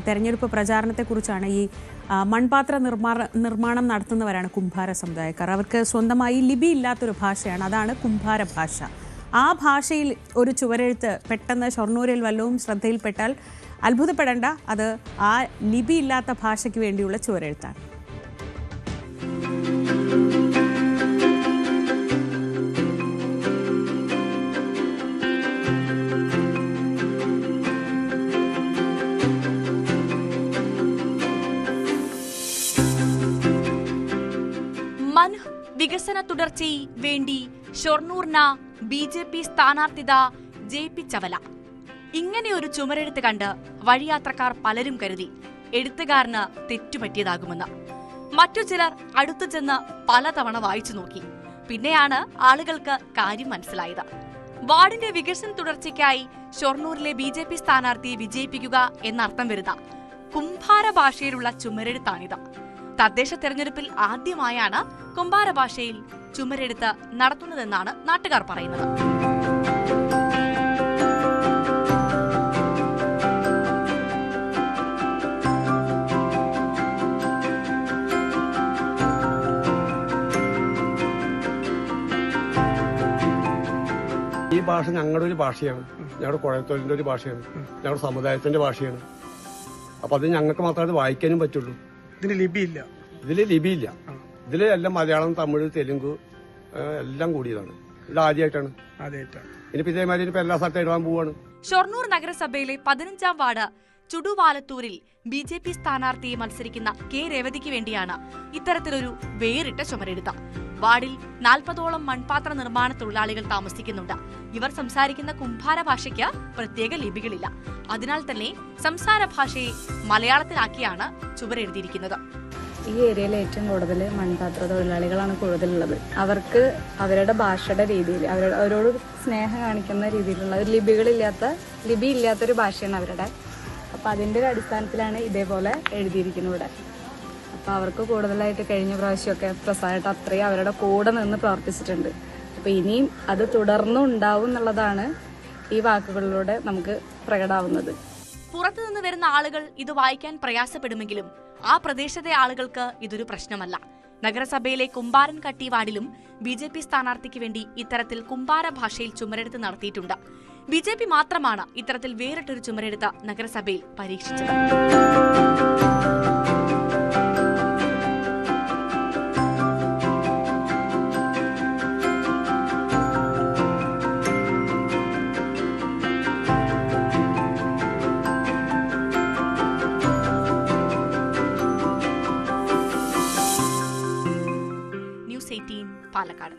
തെരഞ്ഞെടുപ്പ് പ്രചാരണത്തെക്കുറിച്ചാണ്. ഈ മൺപാത്ര നിർമ്മാണം നടത്തുന്നവരാണ് കുംഭാര സമുദായക്കാർ. അവർക്ക് സ്വന്തമായി ലിപി ഇല്ലാത്തൊരു ഭാഷയാണ്, അതാണ് കുംഭാര ഭാഷ. ആ ഭാഷയിൽ ഒരു ചുവരെഴുത്ത് പെട്ടെന്ന് ഷൊർണൂരിൽ വല്ലതും ശ്രദ്ധയിൽപ്പെട്ടാൽ അത്ഭുതപ്പെടേണ്ട, അത് ആ ലിപി ഇല്ലാത്ത ഭാഷയ്ക്ക് വേണ്ടിയുള്ള ചുവരെഴുത്താണ്. വികസന തുടർച്ചയ്ക്ക് വേണ്ടി ഷൊർണൂർന BJP സ്ഥാനാർത്ഥിത JP ചവല. ഇങ്ങനെയൊരു ചുമരെഴുത്ത് കണ്ട് വഴിയാത്രക്കാർ പലരും കരുതി എഴുത്തുകാരന് തെറ്റുപറ്റിയതാകുമെന്ന്. മറ്റു ചിലർ അടുത്തു ചെന്ന് പലതവണ വായിച്ചു നോക്കി. പിന്നെയാണ് ആളുകൾക്ക് കാര്യം മനസ്സിലായത്. വാർഡിന്റെ വികസന തുടർച്ചയ്ക്കായി ഷൊർണൂരിലെ BJP സ്ഥാനാർത്ഥിയെ വിജയിപ്പിക്കുക എന്നർത്ഥം വരുന്ന കുംഭാര ഭാഷയിലുള്ള ചുമരെഴുത്താണിത്. തദ്ദേശ തെരഞ്ഞെടുപ്പിൽ ആദ്യമായാണ് കുംഭാര ഭാഷയിൽ ചുമരെഴുത്ത് നടത്തുന്നതെന്നാണ് നാട്ടുകാർ പറയുന്നത്. ഈ ഭാഷ ഞങ്ങളുടെ ഒരു ഭാഷയാണ്, ഞങ്ങളുടെ കുഴത്തൊഴിലിന്റെ ഒരു ഭാഷയാണ്, ഞങ്ങളുടെ സമുദായത്തിന്റെ ഭാഷയാണ്. അപ്പൊ അത് ഞങ്ങൾക്ക് മാത്രമേ വായിക്കാനും പറ്റുള്ളൂ. ഇതിന് ലിപിയില്ല. ഇതില് എല്ലാം മലയാളം, തമിഴ്, തെലുങ്ക് എല്ലാം കൂടിയതാണ്. ഇത് ആദ്യമായിട്ടാണ്. ഇനിയിപ്പോ ഇതേമാതിരി ഇപ്പൊ എല്ലാ സ്ഥലത്തും എഴുതാൻ പോവാണ്. ഷൊർണൂർ നഗരസഭയിലെ 15ാം വാർഡ് ചുടുവാലത്തൂരിൽ BJP സ്ഥാനാർത്ഥിയെ മത്സരിക്കുന്ന K രേവതിക്ക് വേണ്ടിയാണ് ഇത്തരത്തിലൊരു വേറിട്ട ചുമരെഴുത്ത്. വാർഡിൽ 40ഓളം മൺപാത്ര നിർമ്മാണ തൊഴിലാളികൾ താമസിക്കുന്നുണ്ട്. ഇവർ സംസാരിക്കുന്ന കുംഭാര ഭാഷയ്ക്ക് പ്രത്യേക ലിപികളില്ല. അതിനാൽ തന്നെ സംസാര ഭാഷയെ മലയാളത്തിലാക്കിയാണ് ചുവരെഴുതിയിരിക്കുന്നത്. ഈ ഏരിയയിൽ ഏറ്റവും കൂടുതൽ മൺപാത്ര തൊഴിലാളികളാണ് കൂടുതലുള്ളത്. അവർക്ക് അവരുടെ ഭാഷയുടെ രീതിയിൽ അവരോട് സ്നേഹം കാണിക്കുന്ന രീതിയിലുള്ള ഒരു ലിപി ഇല്ലാത്തൊരു ഭാഷയാണ് അവരുടെ. അപ്പം അതിൻ്റെ ഒരു അടിസ്ഥാനത്തിലാണ് ഇതേപോലെ എഴുതിയിരിക്കുന്നത് ഇവിടെ. അപ്പോൾ അവർക്ക് കൂടുതലായിട്ട് കഴിഞ്ഞ പ്രാവശ്യമൊക്കെ പ്രസാദമായിട്ട് അത്രയും അവരുടെ കൂടെ നിന്ന് പ്രവർത്തിച്ചിട്ടുണ്ട്. അപ്പോൾ ഇനിയും അത് തുടർന്നുണ്ടാവും എന്നുള്ളതാണ് ഈ വാക്കുകളിലൂടെ നമുക്ക് പ്രകടമാവുന്നത്. പുറത്തുനിന്ന് വരുന്ന ആളുകൾ ഇത് വായിക്കാൻ പ്രയാസപ്പെടുമെങ്കിലും ആ പ്രദേശത്തെ ആളുകൾക്ക് ഇതൊരു പ്രശ്നമല്ല. നഗരസഭയിലെ കുമ്പാരൻ കട്ടി വാർഡിലും BJP സ്ഥാനാർത്ഥിക്ക് വേണ്ടി ഇത്തരത്തിൽ കുമ്പാര ഭാഷയിൽ ചുമരെഴുത്ത് നടത്തിയിട്ടുണ്ട്. BJP മാത്രമാണ് ഇത്തരത്തിൽ വേറിട്ടൊരു ചുമരെഴുത്ത് നഗരസഭയിൽ പരീക്ഷിച്ചത്. News 18 പാലക്കാട്.